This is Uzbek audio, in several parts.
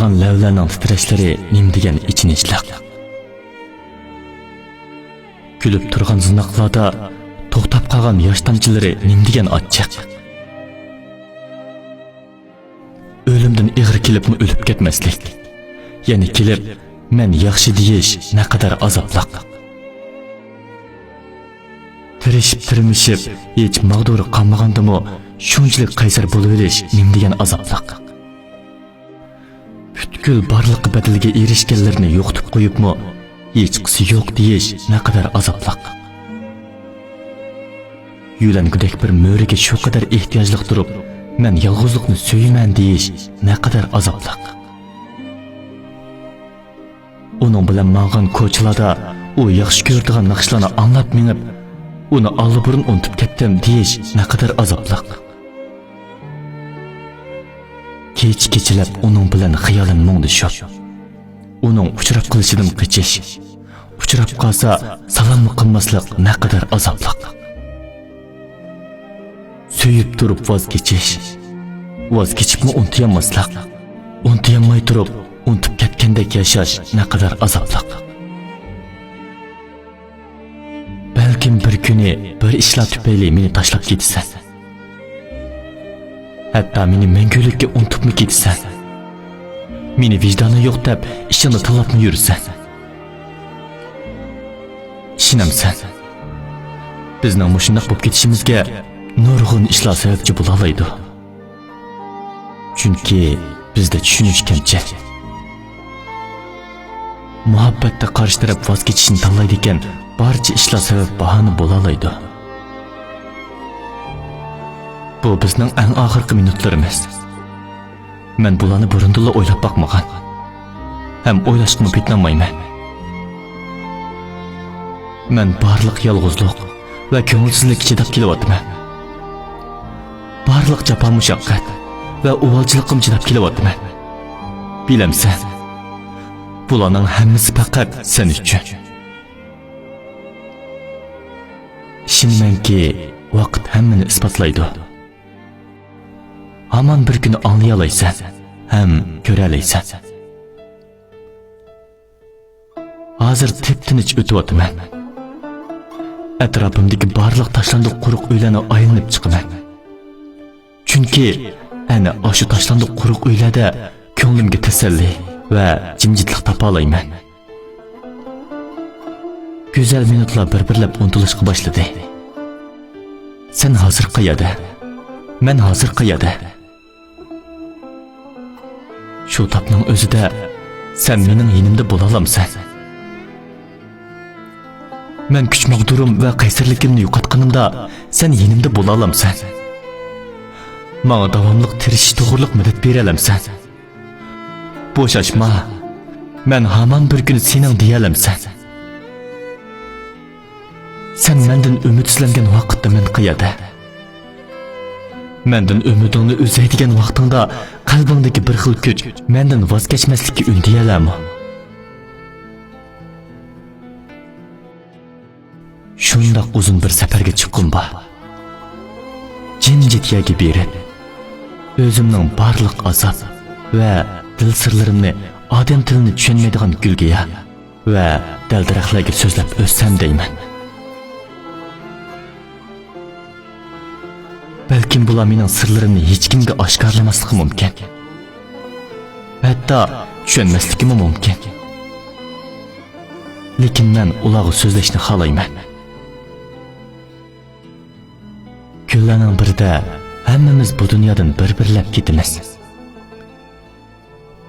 turgan lavlarning titrashlari nim degan ichinishliq. Kulib turgan zinoqlarda to'xtab qolgan yosh tomchilari nim degan achchiq. O'limdan ig'ir kelibmi o'lib ketmaslik. Ya'ni kelib men yaxshi deyish naqadar azobliq. Tirishib tirmishib hech mag'duri qolmagandimi shunchalik qaysar bo'lib olish nim degan azobliq. Butkul barliq badiliga erishganlarni yo'qitib qo'yibmi hech qisi yo'q deyish naqadar azobliq. Yulangudek bir mo'riga shu qadar ehtiyojli turib men yolg'izlikni so'yman deyish naqadar azobliq. Uning bilan ma'g'an ko'chalarda u yaxshi ko'radigan naqshlarni anglab minib uni allaburun unutib ketdim deyish naqadar azobliq. Kech-kechalab uning bilan xiyolim mungdishib, uning uchrab qolishidan qochish, uchrab qolsa salom qilmaslik naqadar azobliq. Suyib turib voz kechibmi unutolmaslik, unutolmay turib unutib ketgandek yashash naqadar azobliq. Balkim bir kuni bir ishlar tufayli meni tashlab ketasan. Hatta meni mangulikka unutibmi ketasan. Meni vijdoni yo'q deb ishingni tanlabmi yursan. Ishinamsan. Bizning mushundoq bo'lib ketishimizga nurg'un ishlar sababchi bo'la oladi. Chunki bizda tushunish kamchi. Muhabbatda qarshi taraf voz kechishni tanlaydi ekan, barcha ishlar sabab bahona bo'la oladi. Bu bizning eng oxirgi minutlarimiz. Men bularni burundan o'ylab boqmagan. Ham o'ylashga bitnamayman. Men barliq yolg'izlik va ko'ngilsizlik chidab kelyapman. Barliq jafo mushaqqat va uvalchiligim chidab kelyapman. Bilamsan, bularning hammasi faqat sen uchun. Ishonmanki, vaqt hammani isbotlaydi. Aman bir kuni anlay olaysan, ham ko'ra olaysan. Hozir tep-tinch o'tyapman. Atrofimdagi barliq tashlandiq quruq uylarni aylanib chiqaman. Chunki ana o'sha tashlandiq quruq uylarda ko'nglimga tasalli va jimjitlik topa olayman. Go'zal minutlar bir-birlab unutilishga boshladi. Sen hozir qayerda? Men hozir qayerda? Shu topning o'zida sen mening yonimda bo'la olamsan. Men kuch mag'durim va qaysarligimni yo'qotganimda sen yonimda bo'la olamsan. Menga davomli tirishish to'g'riliq madad bera olamsan. Bo'shashma. Men hamon bir kun sening deya olamsan. Sen mendan umidsizlangan vaqtda men qayerda? Mendan umidingni uzaydigan vaqtingda qalbingdagi bir xil kuch mendan voz kechmaslikka undiyalarmi? Shundoq uzun bir safarga chiqqim bor. Jimjit yerga berib, o'zimning barliq azob va dil sirlarimni odam tilini tushunmaydigan gulga va dal-daraxtlarga so'zlab o'ssam deyman. Balkim bular mening sirlarimni hech kimga oshkorlamasligi mumkin. Hatto tushunmasligim mumkin. Lekin men ularga so'zlashni xohlayman. Kunlarning birida hammamiz bu dunyodan bir-birlab ketamiz.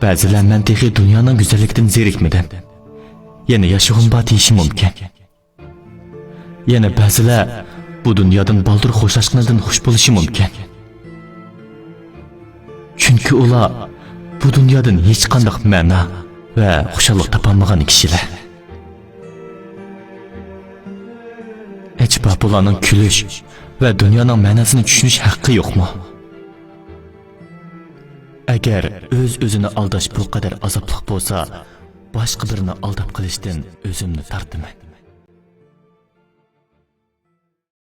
Ba'zilar men texi dunyoning go'zalligidan zerikmadim. Yana yashag'im bor deyishi mumkin. Yana ba'zilar bu dunyodan baldur xo'shlashganidan xush bo'lishi mumkin. Chunki ular bu dunyodan hech qanday ma'no va xushallik topolmagan kishilar. Acaba bularning kulish va dunyoning ma'nosini tushunish haqqi yo'qmi? Agar o'z-o'zini aldash bu qadar azobli bo'lsa, boshqa birini aldab qilishdan o'zimni tortaman.